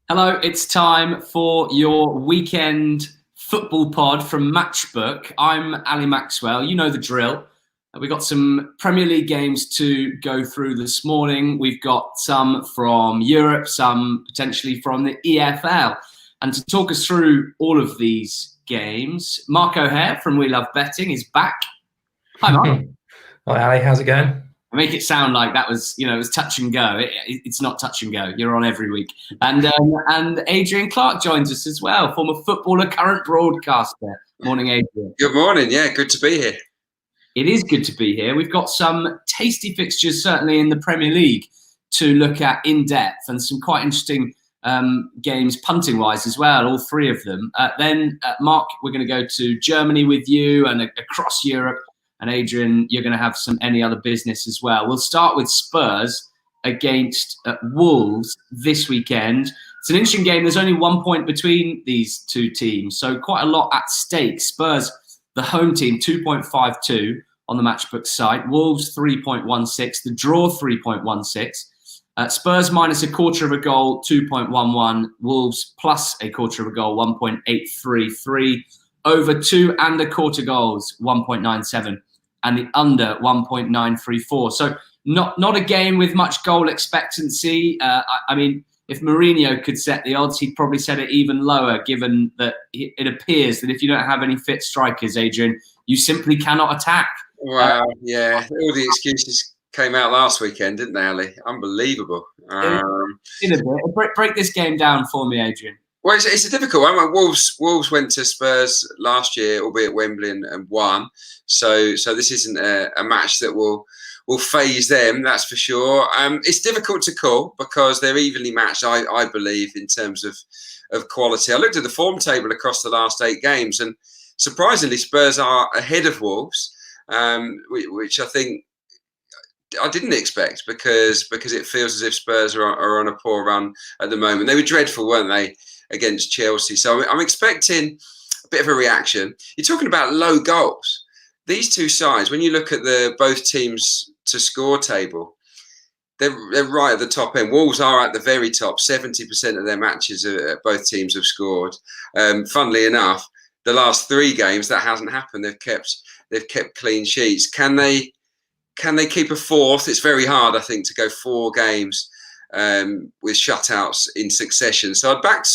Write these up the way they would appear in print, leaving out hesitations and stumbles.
Hello, it's time for your weekend football pod from Matchbook. I'm Ali Maxwell. You know the drill. We've got some Premier League games to go through this morning. We've got some from Europe, some potentially from the EFL. And to talk us through all of these games, Mark O'Hare from We Love Betting is back. Hi, Mark. Hi, Ali. How's it going? I make it sound like that was, it was touch and go. It's not touch and go. You're on every week. And Adrian Clarke joins us as well, former footballer, current broadcaster. Morning, Adrian. Good morning. Yeah, good to be here. It is good to be here. We've got some tasty fixtures, certainly in the Premier League, to look at in depth, and some quite interesting games punting-wise as well, all three of them. Then, Mark, we're going to go to Germany with you and across Europe. And Adrian, you're going to have some any other business as well. We'll start with Spurs against Wolves this weekend. It's an interesting game. There's only 1 point between these two teams, so quite a lot at stake. Spurs, the home team, 2.52 on the Matchbook site. Wolves, 3.16. The draw, 3.16. Spurs minus a quarter of a goal, 2.11. Wolves plus a quarter of a goal, 1.833. Over 2.25 goals, 1.97, and the under 1.934. So not a game with much goal expectancy. I mean, if Mourinho could set the odds, he'd probably set it even lower, given that it appears that if you don't have any fit strikers, Adrian, you simply cannot attack. Wow, yeah. All the excuses came out last weekend, didn't they, Ali? Unbelievable. In a bit. Break this game down for me, Adrian. Well, it's a difficult one. Wolves went to Spurs last year, albeit Wembley, and won. So this isn't a match that will phase them, that's for sure. It's difficult to call because they're evenly matched, I believe, in terms of quality. I looked at the form table across the last 8 games, and surprisingly, Spurs are ahead of Wolves, which I think I didn't expect because it feels as if Spurs are on a poor run at the moment. They were dreadful, weren't they, against Chelsea? So I'm expecting a bit of a reaction. You're talking about low goals. These two sides, when you look at both teams to score table, they're right at the top end. Wolves are at the very top. 70% of their matches both teams have scored. Funnily enough, the last 3 games that hasn't happened. They've kept clean sheets. Can they keep a fourth? It's very hard, I think, to go 4 games with shutouts in succession. So I'd back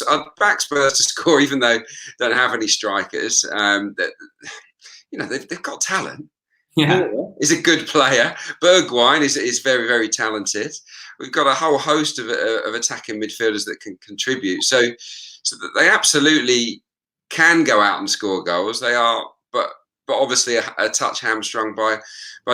Spurs to score, even though they don't have any strikers. They've got talent. Yeah, Is a good player. Bergwijn is very, very talented. We've got a whole host of attacking midfielders that can contribute. So that they absolutely can go out and score goals. They are, but obviously a touch hamstrung by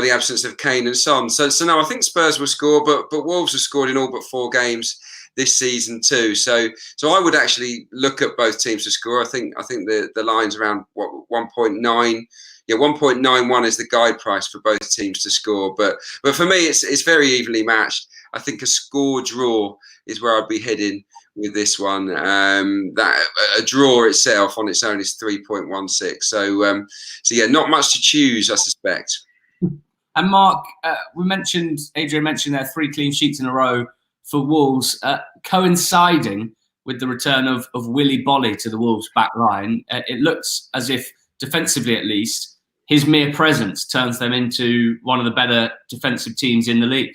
the absence of Kane and Son. So no, I think Spurs will score, but Wolves have scored in all but 4 games this season too. So I would actually look at both teams to score. I think the line's around 1.9. Yeah, 1.91 is the guide price for both teams to score. But for me, it's very evenly matched. I think a score draw is where I'd be heading with this one. That a draw itself on its own is 3.16. So yeah, not much to choose, I suspect. And Mark, Adrian mentioned there 3 clean sheets in a row for Wolves, coinciding with the return of Willy Bolly to the Wolves back line. It looks as if, defensively at least, his mere presence turns them into one of the better defensive teams in the league.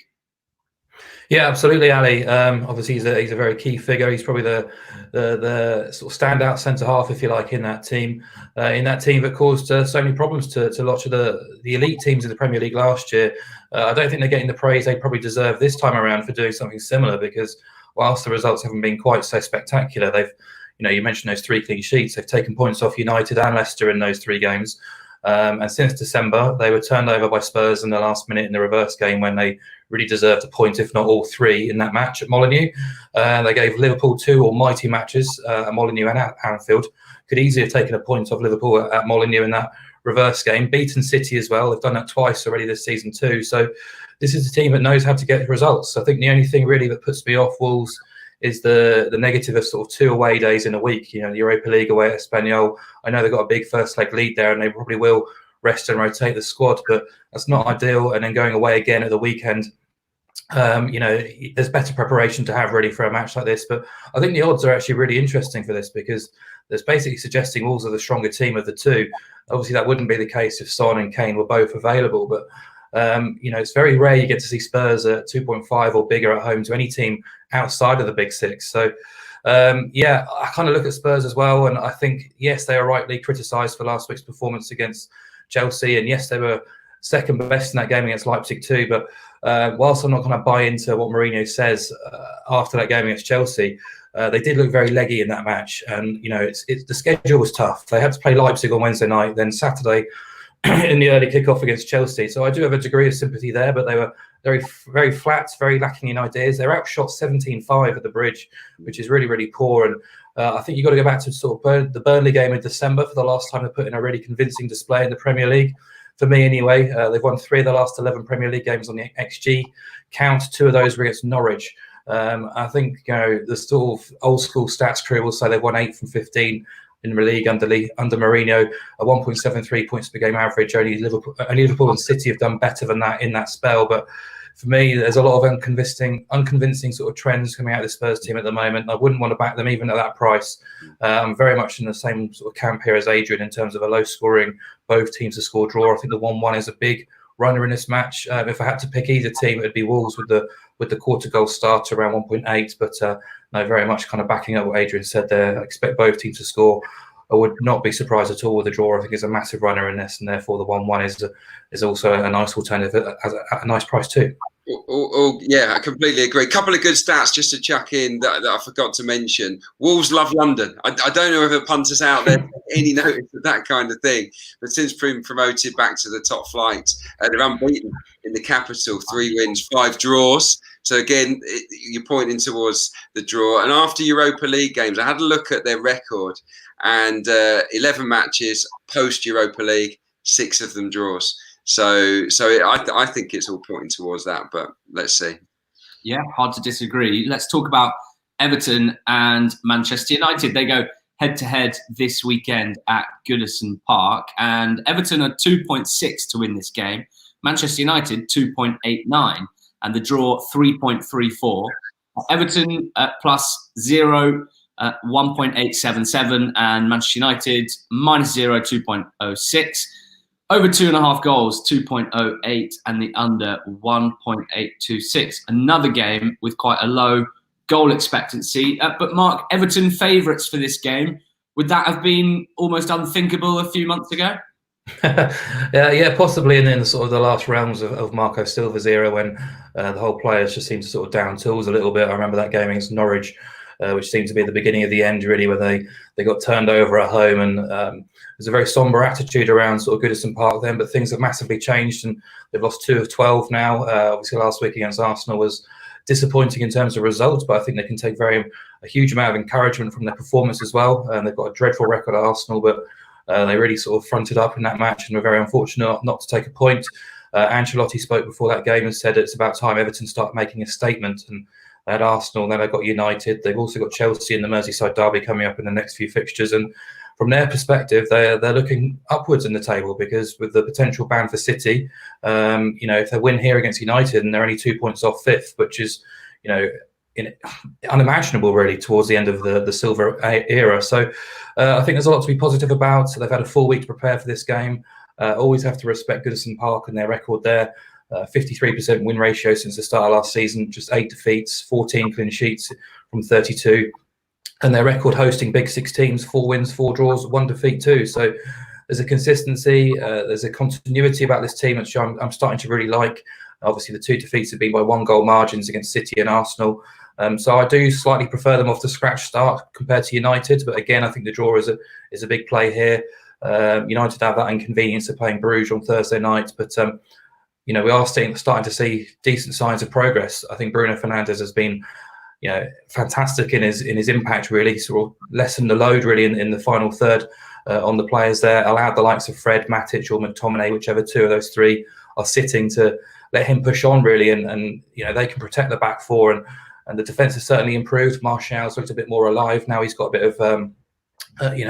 Yeah, absolutely, Ali. Obviously, he's a very key figure. He's probably the sort of standout centre half, if you like, in that team. That caused so many problems to lots of the elite teams in the Premier League last year. I don't think they're getting the praise they probably deserve this time around for doing something similar, because whilst the results haven't been quite so spectacular, they've, you mentioned those 3 clean sheets. They've taken points off United and Leicester in those 3 games. And since December, they were turned over by Spurs in the last minute in the reverse game, when they really deserved a point, if not all 3, in that match at Molineux. They gave Liverpool 2 almighty matches at Molineux and at Anfield. Could easily have taken a point off Liverpool at Molineux in that reverse game. Beaten City as well. They've done that twice already this season too. So this is a team that knows how to get results. I think the only thing really that puts me off Wolves is the negative of sort of 2 away days in a week. The Europa League away at Espanyol. I know they've got a big first leg lead there, and they probably will rest and rotate the squad, but that's not ideal. And then going away again at the weekend There's better preparation to have really for a match like this. But I think the odds are actually really interesting for this, because there's basically suggesting Wolves are the stronger team of the two. Obviously, that wouldn't be the case if Son and Kane were both available. But, it's very rare you get to see Spurs at 2.5 or bigger at home to any team outside of the Big Six. So, I kind of look at Spurs as well. And I think, yes, they are rightly criticised for last week's performance against Chelsea. And yes, they were second best in that game against Leipzig too. But whilst I'm not going to buy into what Mourinho says after that game against Chelsea, they did look very leggy in that match. And, the schedule was tough. They had to play Leipzig on Wednesday night, then Saturday in the early kickoff against Chelsea. So I do have a degree of sympathy there, but they were very, very flat, very lacking in ideas. They were outshot 17-5 at the Bridge, which is really, really poor. And I think you've got to go back to sort of the Burnley game in December for the last time they put in a really convincing display in the Premier League. For me, anyway, they've won 3 of the last 11 Premier League games on the XG count. 2 of those were against Norwich. I think the sort of old school stats crew will say they've won 8 from 15 in the league under Mourinho, a 1.73 points per game average. Only Liverpool and City have done better than that in that spell. But for me, there's a lot of unconvincing sort of trends coming out of the Spurs team at the moment. I wouldn't want to back them even at that price. I'm very much in the same sort of camp here as Adrian in terms of a low scoring, both teams to score draw. I think the 1-1 is a big runner in this match. If I had to pick either team, it'd be Wolves with the quarter goal start around 1.8. But no, very much kind of backing up what Adrian said there. I expect both teams to score. I would not be surprised at all with the draw. I think it's a massive runner in this, and therefore the 1-1 is also a nice alternative at a nice price too. Yeah, I completely agree. A couple of good stats just to chuck in that I forgot to mention. Wolves love London. I don't know if the punters out there any notice of that kind of thing, but since being promoted back to the top flight, they're unbeaten in the capital. 3 wins, 5 draws. So again, you're pointing towards the draw. And after Europa League games, I had a look at their record, and 11 matches post Europa League, 6 of them draws. So I think it's all pointing towards that, but let's see. Yeah, hard to disagree. Let's talk about Everton and Manchester United. They go head-to-head this weekend at Goodison Park, and Everton are 2.6 to win this game. Manchester United 2.89, and the draw 3.34. Everton plus 0, 1.877, and Manchester United minus 0, 2.06. Over 2.5 goals, 2.08, and the under 1.826. Another game with quite a low goal expectancy. But Mark, Everton favourites for this game. Would that have been almost unthinkable a few months ago? Yeah, possibly in the sort of the last rounds of Marco Silva's era, when the whole players just seemed to sort of down tools a little bit. I remember that game against Norwich, which seemed to be the beginning of the end, really, where they got turned over at home, and there's a very sombre attitude around sort of Goodison Park then. But things have massively changed, and they've lost 2 of 12 now. Obviously, last week against Arsenal was disappointing in terms of results, but I think they can take a huge amount of encouragement from their performance as well. And they've got a dreadful record at Arsenal, but they really sort of fronted up in that match and were very unfortunate not to take a point. Ancelotti spoke before that game and said it's about time Everton start making a statement. And they had Arsenal, then they've got United. They've also got Chelsea in the Merseyside derby coming up in the next few fixtures. And from their perspective, they're looking upwards in the table, because with the potential ban for City, if they win here against United and they're only 2 points off 5th, which is, unimaginable really towards the end of the Silva era. So I think there's a lot to be positive about. So they've had a full week to prepare for this game. Always have to respect Goodison Park and their record there. 53% win ratio since the start of last season, just 8 defeats, 14 clean sheets from 32. And their record hosting Big Six teams, 4 wins, 4 draws, 1 defeat too. So there's a consistency, there's a continuity about this team, which I'm starting to really like. Obviously, the 2 defeats have been by 1 goal margins against City and Arsenal. So I do slightly prefer them off the scratch start compared to United. But again, I think the draw is a big play here. United have that inconvenience of playing Bruges on Thursday night. But, we are starting to see decent signs of progress. I think Bruno Fernandes has been fantastic in his impact, really. Sort of lessened the load, really, in the final third on the players there. Allowed the likes of Fred, Matic or McTominay, whichever 2 of those 3 are sitting, to let him push on, really. And they can protect the back 4. And the defence has certainly improved. Martial's looked a bit more alive now. He's got a bit of,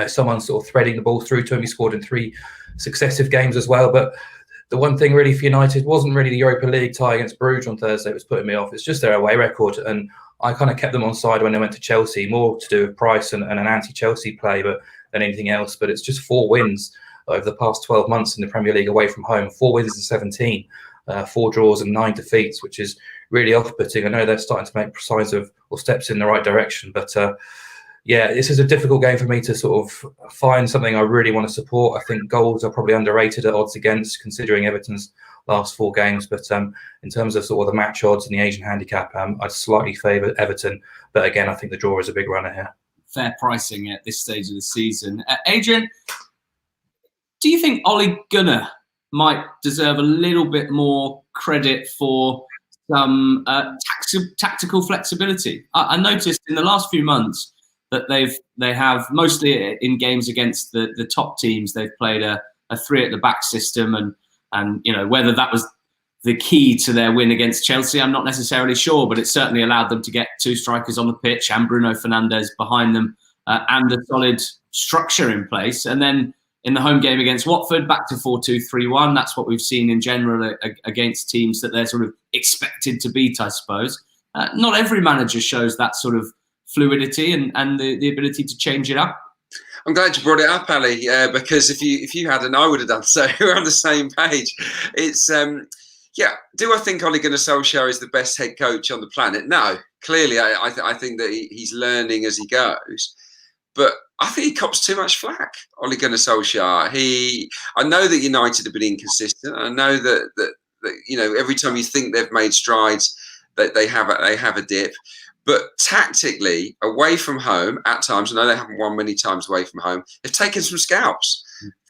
someone sort of threading the ball through to him. He scored in 3 successive games as well. But the one thing really for United wasn't really the Europa League tie against Bruges on Thursday that was putting me off. It's just their away record, and I kind of kept them on side when they went to Chelsea, more to do with price and an anti-Chelsea play than anything else. But it's just 4 wins over the past 12 months in the Premier League away from home. 4 wins in 17, 4 draws and 9 defeats, which is really off-putting. I know they're starting to make signs of or steps in the right direction, but yeah, this is a difficult game for me to sort of find something I really want to support. I think goals are probably underrated at odds against, considering Everton's last 4 games. But in terms of sort of the match odds and the Asian handicap, I'd slightly favour Everton. But again, I think the draw is a big runner here. Fair pricing at this stage of the season. Adrian, do you think Ole Gunnar might deserve a little bit more credit for some tactical flexibility? I noticed in the last few months that they have mostly in games against the top teams, they've played a 3 at the back system, and you know, whether that was the key to their win against Chelsea, I'm not necessarily sure, but it certainly allowed them to get 2 strikers on the pitch and Bruno Fernandes behind them, and a solid structure in place. And then in the home game against Watford, back to 4-2-3-1. That's what we've seen in general against teams that they're sort of expected to beat, I suppose. Not every manager shows that sort of fluidity and the ability to change it up. I'm glad you brought it up, Ali, because if you hadn't, I would have done so. We're on the same page. It's yeah. Do I think Ole Gunnar Solskjaer is the best head coach on the planet? No, clearly, I think that he's learning as he goes. But I think he cops too much flack, Ole Gunnar Solskjaer. I know that United have been inconsistent. I know that you know, every time you think they've made strides, that they have a dip. But tactically, away from home, at times, I know they haven't won many times away from home, they've taken some scalps.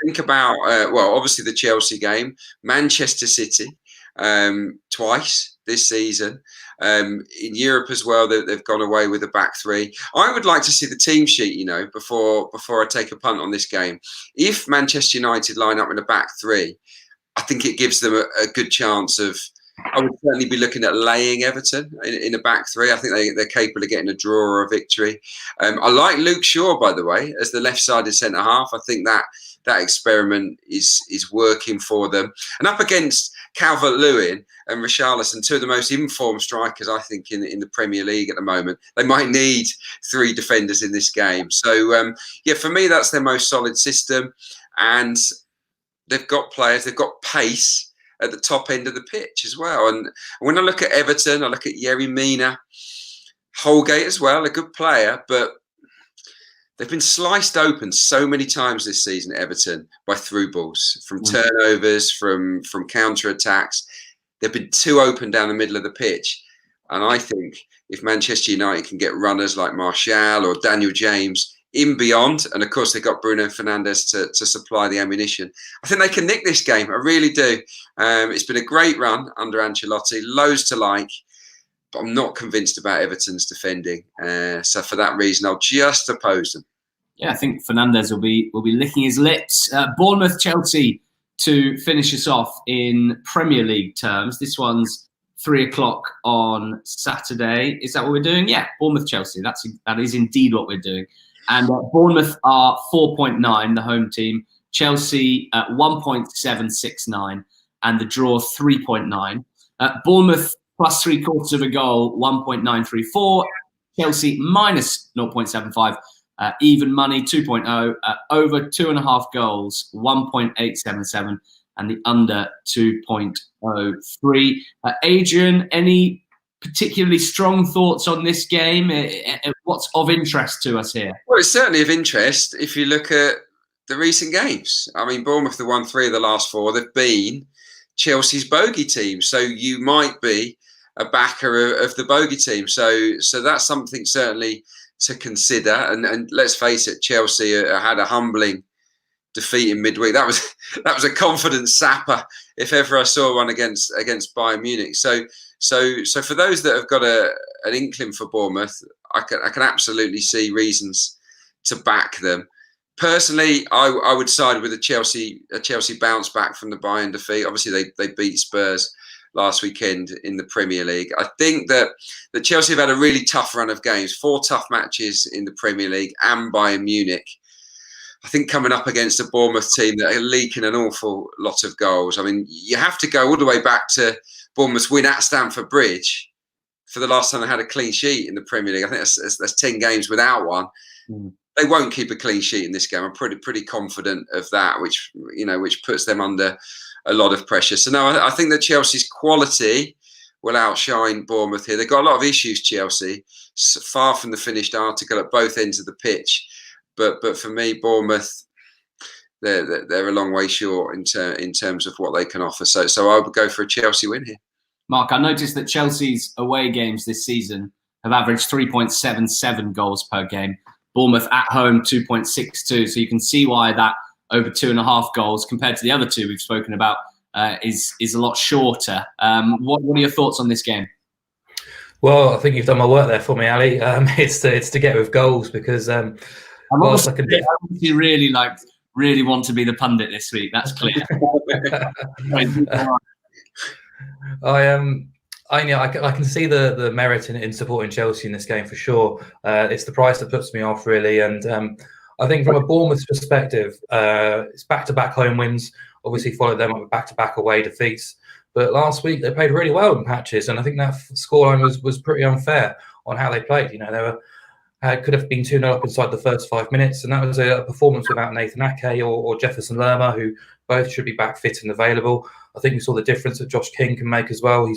Think about, well, obviously the Chelsea game, Manchester City, twice this season. In Europe as well, they've gone away with a back 3. I would like to see the team sheet, you know, before I take a punt on this game. If Manchester United line up in a back 3, I think it gives them a good chance of, I would certainly be looking at laying Everton in a back 3. I think they're capable of getting a draw or a victory. I like Luke Shaw, by the way, as the left-sided centre-half. I think that experiment is working for them. And up against Calvert-Lewin and Richarlison, 2 of the most informed strikers, I think, in the Premier League at the moment. They might need 3 defenders in this game. So, yeah, for me, that's their most solid system. And they've got players, they've got pace at the top end of the pitch as well. And when I look at Everton, I look at Yerry Mina, Holgate as well, a good player, but they've been sliced open so many times this season, Everton, by through balls, from turnovers, from counter-attacks. They've been too open down the middle of the pitch. And I think if Manchester United can get runners like Martial or Daniel James in beyond, and of course they've got Bruno Fernandes to supply the ammunition, I think they can nick this game. I really do. It's been a great run under Ancelotti, loads to like, but I'm not convinced about Everton's defending. So for that reason, I'll just oppose them. Yeah, I think Fernandes will be licking his lips. Bournemouth Chelsea to finish us off in Premier League terms. This one's 3:00 on Saturday. Is that what we're doing? Yeah, Bournemouth Chelsea. That is indeed what we're doing. And Bournemouth are 4.9, the home team. Chelsea at 1.769, and the draw 3.9. Bournemouth plus 3/4 of a goal, 1.934. Chelsea minus 0.75. Even money 2.0. Over 2.5 goals, 1.877, and the under 2.03. Adrian, any particularly strong thoughts on this game? What's of interest to us here? Well, it's certainly of interest if you look at the recent games. I mean, Bournemouth have won 3 of the last 4. They've been Chelsea's bogey team. So you might be a backer of the bogey team. So that's something certainly to consider. And let's face it, Chelsea had a humbling defeat in midweek. That was a confidence sapper, if ever I saw one against Bayern Munich. So for those that have got an inkling for Bournemouth, I can absolutely see reasons to back them. Personally, I would side with a Chelsea bounce back from the Bayern defeat. Obviously, they beat Spurs last weekend in the Premier League. I think that Chelsea have had a really tough run of games, 4 tough matches in the Premier League and Bayern Munich. I think coming up against a Bournemouth team that are leaking an awful lot of goals. I mean, you have to go all the way back to Bournemouth's win at Stamford Bridge for the last time they had a clean sheet in the Premier League. I think that's 10 games without one. They won't keep a clean sheet in this game. I'm pretty confident of that, which puts them under a lot of pressure. So no, I think that Chelsea's quality will outshine Bournemouth here. They've got a lot of issues, Chelsea, far from the finished article at both ends of the pitch. But for me, Bournemouth, they're a long way short in terms of what they can offer. So I would go for a Chelsea win here. Mark, I noticed that Chelsea's away games this season have averaged 3.77 goals per game. Bournemouth at home 2.62. So you can see why that over 2.5 goals compared to the other two we've spoken about is a lot shorter. What are your thoughts on this game? Well, I think you've done my work there for me, Ali. It's to get with goals because you really want to be the pundit this week. That's clear. I can see the merit in supporting Chelsea in this game for sure. It's the price that puts me off really, and I think from a Bournemouth perspective, it's back-to-back home wins. Obviously, followed them up with back-to-back away defeats. But last week they played really well in patches, and I think that scoreline was pretty unfair on how they played. They could have been 2-0 up inside the first 5 minutes, and that was a performance without Nathan Ake or Jefferson Lerma, who both should be back fit and available. I think we saw the difference that Josh King can make as well.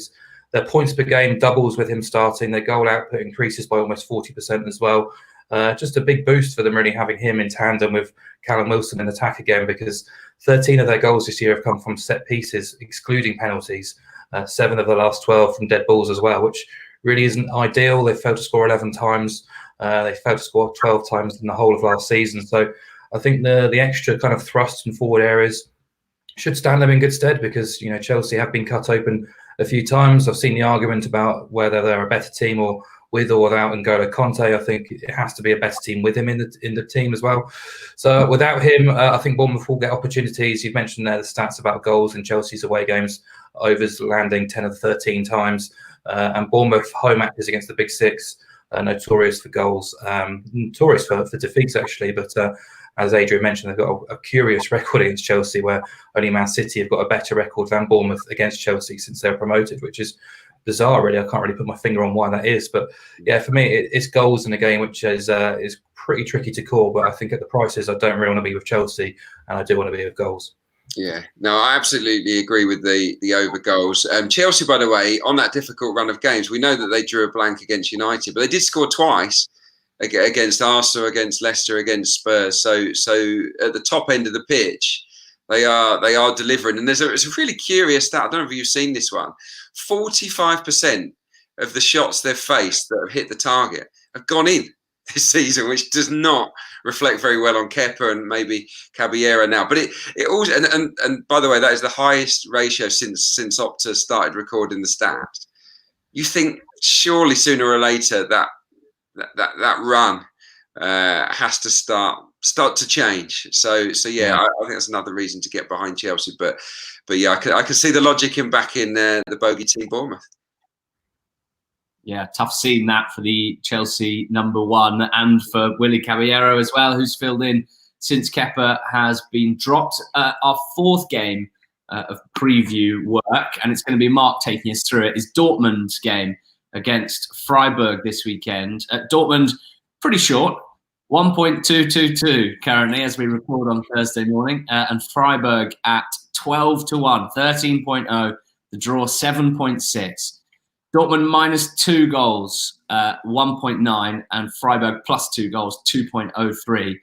Their points per game doubles with him starting. Their goal output increases by almost 40% as well. Just a big boost for them really having him in tandem with Callum Wilson in attack again, because 13 of their goals this year have come from set pieces, excluding penalties. 7 of the last 12 from dead balls as well, which really isn't ideal. They've failed to score 11 times. They failed to score 12 times in the whole of last season. So I think the extra kind of thrust and forward areas should stand them in good stead, because Chelsea have been cut open a few times. I've seen the argument about whether they're a better team or with or without N'Golo Conte. I think it has to be a better team with him in the team as well. So without him, I think Bournemouth will get opportunities. You've mentioned there the stats about goals in Chelsea's away games, overs landing 10 of 13 times, and Bournemouth home matches against the Big Six, notorious for goals, notorious for defeats actually, but as Adrian mentioned, they've got a curious record against Chelsea, where only Man City have got a better record than Bournemouth against Chelsea since they were promoted, which is bizarre, really. I can't really put my finger on why that is. But yeah, for me, it's goals in a game which is pretty tricky to call. But I think at the prices, I don't really want to be with Chelsea, and I do want to be with goals. Yeah, no, I absolutely agree with the over goals. Chelsea, by the way, on that difficult run of games, we know that they drew a blank against United, but they did score twice against Arsenal, against Leicester, against Spurs. So at the top end of the pitch, they are delivering. And there's a really curious stat. I don't know if you've seen this one. 45% of the shots they've faced that have hit the target have gone in this season, which does not reflect very well on Kepa and maybe Caballero now. But it also and by the way, that is the highest ratio since Opta started recording the stats. You think surely sooner or later that run has to start to change. So yeah, I think that's another reason to get behind Chelsea. But yeah, I can see the logic in backing the bogey team Bournemouth. Yeah, tough seeing that for the Chelsea number one, and for Willy Caballero as well, who's filled in since Kepa has been dropped. Our fourth game of preview work, and it's going to be Mark taking us through it, is Dortmund's game against Freiburg this weekend. Dortmund, pretty short, 1.222 currently as we record on Thursday morning, and Freiburg at 12-1, 13.0, the draw 7.6. Dortmund minus 2 goals, 1.9, and Freiburg plus 2 goals, 2.03.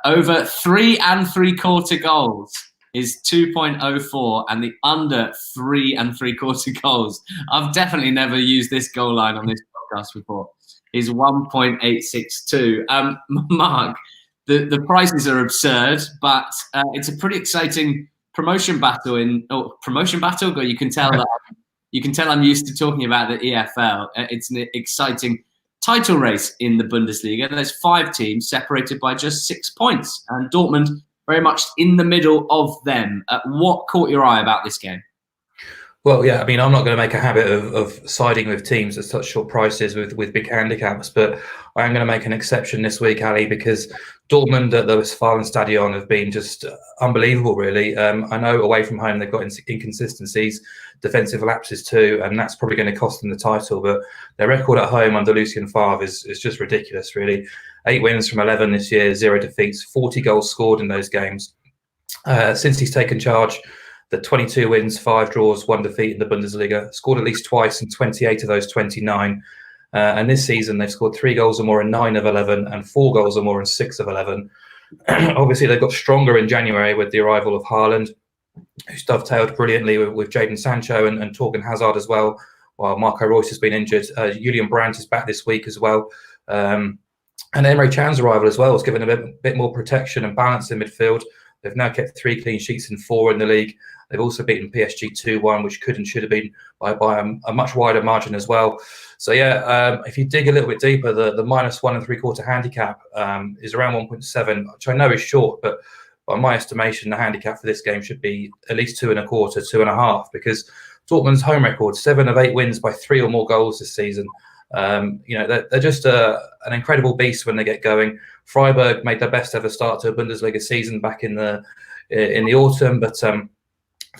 Over 3 3/4 goals is 2.04, and the under 3 3/4 goals, I've definitely never used this goal line on this podcast before, is 1.862. Mark, the prices are absurd, but it's a pretty exciting promotion battle. But you can tell that. You can tell I'm used to talking about the EFL. It's an exciting title race in the Bundesliga. There's 5 teams separated by just 6 points, and Dortmund very much in the middle of them. What caught your eye about this game? Well, yeah, I mean, I'm not going to make a habit of siding with teams at such short prices with big handicaps, but I am going to make an exception this week, Ali, because Dortmund at the Westfalenstadion have been just unbelievable, really. I know away from home they've got inconsistencies, defensive lapses too, and that's probably going to cost them the title. But their record at home under Lucien Favre is just ridiculous, really. 8 wins from 11 this year, 0 defeats, 40 goals scored in those games. Since he's taken charge, the 22 wins, 5 draws, 1 defeat in the Bundesliga, scored at least twice in 28 of those 29. And this season, they've scored 3 goals or more in 9 of 11 and 4 goals or more in 6 of 11. Obviously, they've got stronger in January with the arrival of Haaland, who's dovetailed brilliantly with Jadon Sancho and Torgan Hazard as well, while Marco Reus has been injured. Julian Brandt is back this week as well. And Emre Can's arrival as well has given a bit more protection and balance in midfield. They've now kept 3 clean sheets in 4 in the league. They've also beaten PSG 2-1, which could and should have been by a much wider margin as well. So yeah, if you dig a little bit deeper, the -1 3/4 handicap is around 1.7, which I know is short, but by my estimation, the handicap for this game should be at least 2.25, 2.5, because Dortmund's home record, 7 of 8 wins by 3 or more goals this season. They're just an incredible beast when they get going. Freiburg made their best ever start to a Bundesliga season back in the autumn, but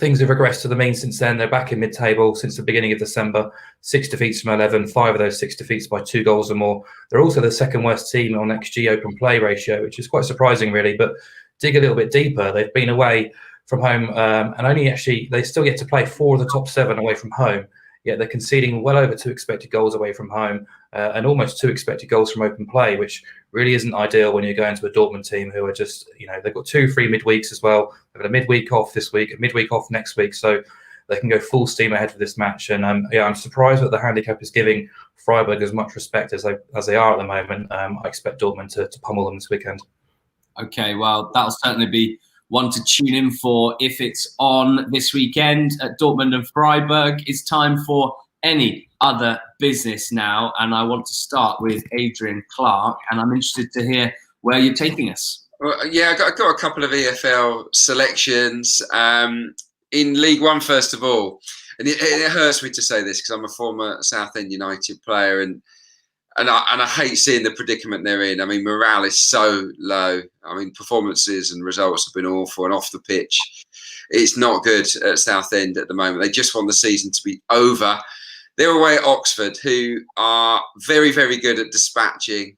things have regressed to the mean since then. They're back in mid-table since the beginning of December. 6 defeats from 11, 5 of those 6 defeats by 2 goals or more. They're also the second worst team on XG open play ratio, which is quite surprising, really. But dig a little bit deeper. They've been away from home and they still get to play 4 of the top 7 away from home. Yet they're conceding well over 2 expected goals away from home and almost 2 expected goals from open play, which really isn't ideal when you're going to a Dortmund team who are just, they've got 2 free midweeks as well. They've got a midweek off this week, a midweek off next week. So they can go full steam ahead for this match. And I'm surprised that the handicap is giving Freiburg as much respect as they are at the moment. I expect Dortmund to pummel them this weekend. Okay, well, that'll certainly be one to tune in for if it's on this weekend at Dortmund and Freiburg. It's time for any other business now, and I want to start with Adrian Clarke, and I'm interested to hear where you're taking us. Well, yeah, I got a couple of EFL selections in League One first of all, and it hurts me to say this because I'm a former Southend United player, and I hate seeing the predicament they're in. I mean, morale is so low. I mean, performances and results have been awful, and off the pitch, it's not good at Southend at the moment. They just want the season to be over. They're away at Oxford, who are very, very good at dispatching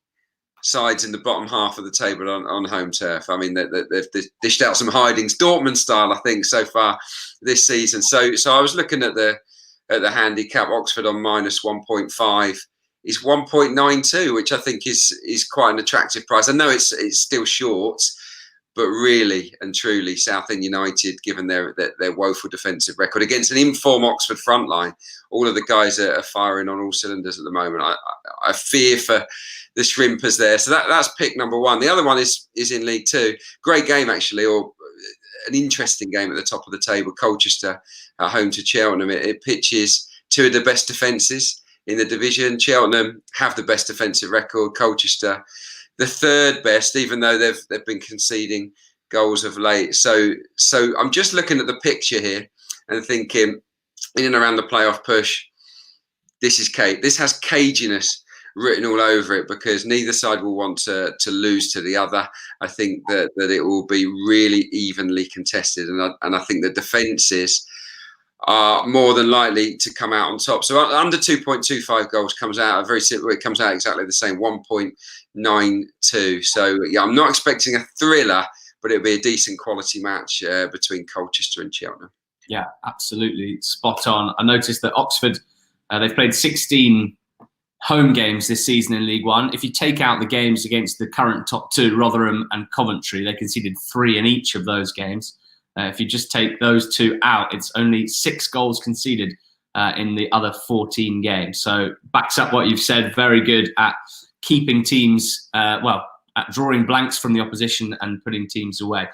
sides in the bottom half of the table on home turf. I mean, they've dished out some hidings, Dortmund style, I think, so far this season. So I was looking at the handicap. Oxford on -1.5. Is 1.92, which I think is quite an attractive price. I know it's still short, but really and truly, Southend United, given their woeful defensive record against an in-form Oxford front line, all of the guys are firing on all cylinders at the moment. I fear for the Shrimpers there. So that's pick number 1. The other one is in League 2. Great game, actually, or an interesting game at the top of the table. Colchester at home to Cheltenham. It pitches 2 of the best defences in the division. Cheltenham have the best defensive record. Colchester, the 3rd best, even though they've been conceding goals of late. So I'm just looking at the picture here and thinking, in and around the playoff push, this has caginess written all over it, because neither side will want to lose to the other. I think that it will be really evenly contested, and I think the defences are more than likely to come out on top. So under 2.25 goals comes out it comes out exactly the same, 1.92. So yeah, I'm not expecting a thriller, but it'll be a decent quality match between Colchester and Cheltenham. Yeah, absolutely spot on. I noticed that Oxford, they've played 16 home games this season in League One. If you take out the games against the current top 2, Rotherham and Coventry, they conceded 3 in each of those games. If you just take those 2 out, it's only 6 goals conceded in the other 14 games. So backs up what you've said. Very good at keeping teams, at drawing blanks from the opposition and putting teams away.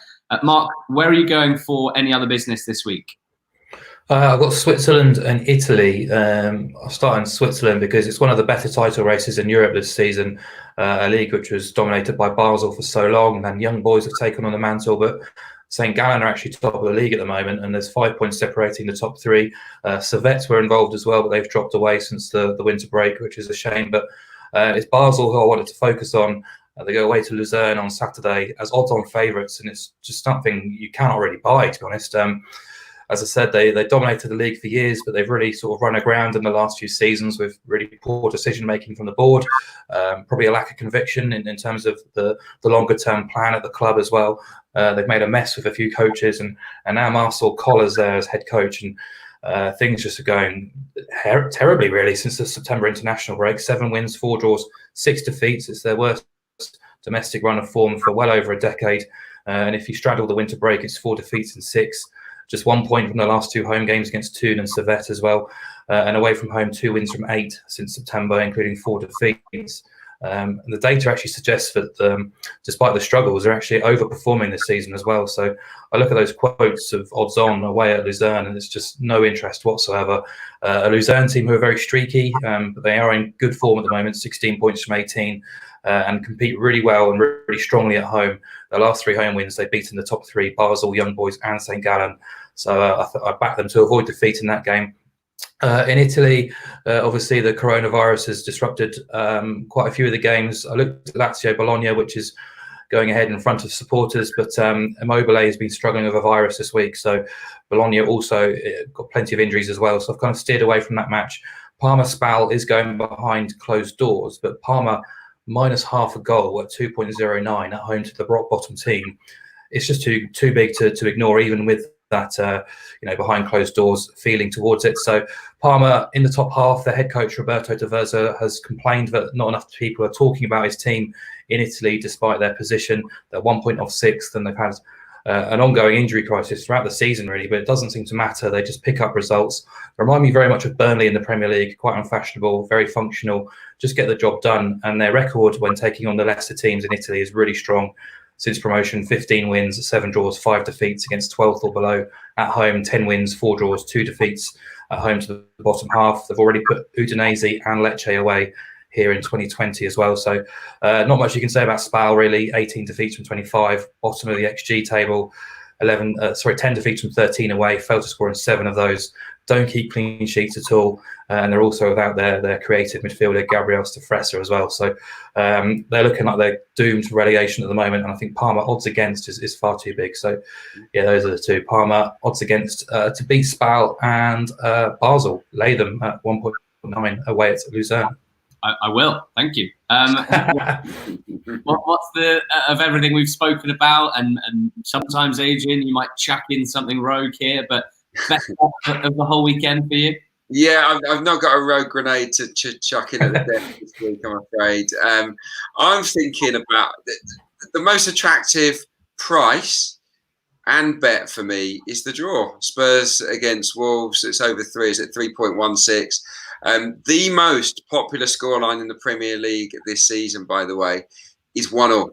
Mark, where are you going for any other business this week? I've got Switzerland and Italy. I'll start in Switzerland because it's one of the better title races in Europe this season. A league which was dominated by Basel for so long, and young boys have taken on the mantle, but St. Gallen are actually top of the league at the moment, and there's 5 points separating the top 3. Servette were involved as well, but they've dropped away since the winter break, which is a shame. But it's Basel who I wanted to focus on. They go away to Luzerne on Saturday as odds-on favourites, and it's just something you cannot really buy, to be honest. As I said, they dominated the league for years, but they've really sort of run aground in the last few seasons with really poor decision-making from the board, probably a lack of conviction in terms of the longer-term plan at the club as well. They've made a mess with a few coaches, and now Marcel Coller's there as head coach, and things just are going terribly, really, since the September international break. 7 wins, 4 draws, 6 defeats. It's their worst domestic run of form for well over a decade. And if you straddle the winter break, it's 4 defeats and 6. Just 1 point from the last 2 home games against Thun and Servette as well. And away from home, 2 wins from 8 since September, including 4 defeats. And the data actually suggests that despite the struggles, they're actually overperforming this season as well. So I look at those quotes of odds on away at Luzerne, and it's just no interest whatsoever. A Luzerne team who are very streaky, but they are in good form at the moment, 16 points from 18, and compete really well and really strongly at home. Their last 3 home wins, they've beaten the top 3, Basel, Young Boys and St. Gallen. So I back them to avoid defeat in that game. In Italy, obviously the coronavirus has disrupted quite a few of the games. I looked at Lazio Bologna, which is going ahead in front of supporters, but Immobile has been struggling with a virus this week. So Bologna also got plenty of injuries as well. So I've kind of steered away from that match. Parma Spal is going behind closed doors, but Parma minus half a goal at 2.09 at home to the rock bottom team. It's just too big to ignore, even with that behind closed doors feeling towards it. So Parma in the top half. Their head coach Roberto De Versa has complained that not enough people are talking about his team in Italy, despite their position. They're 1 point off 6th, and they've had an ongoing injury crisis throughout the season, really. But it doesn't seem to matter. They just pick up results. They remind me very much of Burnley in the Premier League. Quite unfashionable, very functional. Just get the job done. And their record when taking on the lesser teams in Italy is really strong. Since promotion, 15 wins, 7 draws, 5 defeats against 12th or below. At home, 10 wins, 4 draws, 2 defeats at home to the bottom half. They've already put Udinese and Lecce away here in 2020 as well. So not much you can say about Spal, really. 18 defeats from 25, bottom of the XG table. 10 defeats from 13 away, failed to score in 7 of those. Don't keep clean sheets at all. And they're also without their creative midfielder, Gabriel Stafresa, as well. So they're looking like they're doomed to relegation at the moment. And I think Parma odds against is far too big. So, yeah, those are the 2. Parma odds against to beat Spal, and Basel, lay them at 1.9 away at Luzerne. I will. Thank you. What's the of everything we've spoken about, and sometimes, Adrian, you might chuck in something rogue here, but best of the whole weekend for you? Yeah, I've not got a rogue grenade to chuck in at the death this week, I'm afraid. I'm thinking about the most attractive price and bet for me is the draw. Spurs against Wolves. It's over 3. It's at 3.16. The most popular scoreline in the Premier League this season, by the way, is 1-0.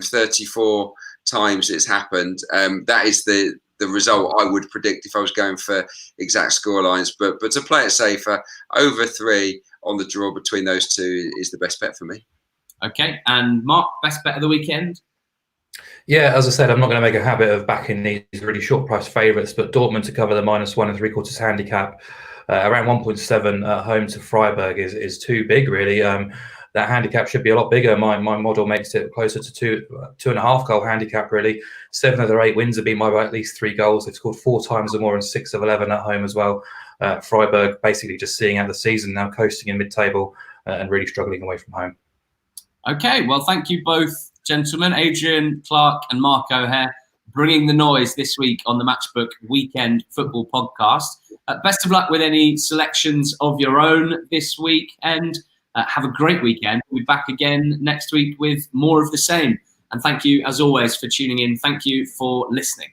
34 times it's happened. That is the result I would predict if I was going for exact scorelines. But to play it safer, over 3 on the draw between those 2 is the best bet for me. Okay, and Mark, best bet of the weekend? Yeah, as I said, I'm not going to make a habit of backing these really short price favourites, but Dortmund to cover the -1 3/4 handicap. Around 1.7 at home to Freiburg is too big, really. That handicap should be a lot bigger. My model makes it closer to 2.5 goal handicap, really. 7 of their 8 wins have been by at least 3 goals. They've scored 4 times or more and 6 of 11 at home as well. Freiburg basically just seeing out the season now, coasting in mid-table and really struggling away from home. Okay, well, thank you both, gentlemen. Adrian, Clarke and Mark O'Hare, bringing the noise this week on the Matchbook Weekend Football Podcast. Best of luck with any selections of your own this week, and have a great weekend. We'll be back again next week with more of the same. And thank you, as always, for tuning in. Thank you for listening.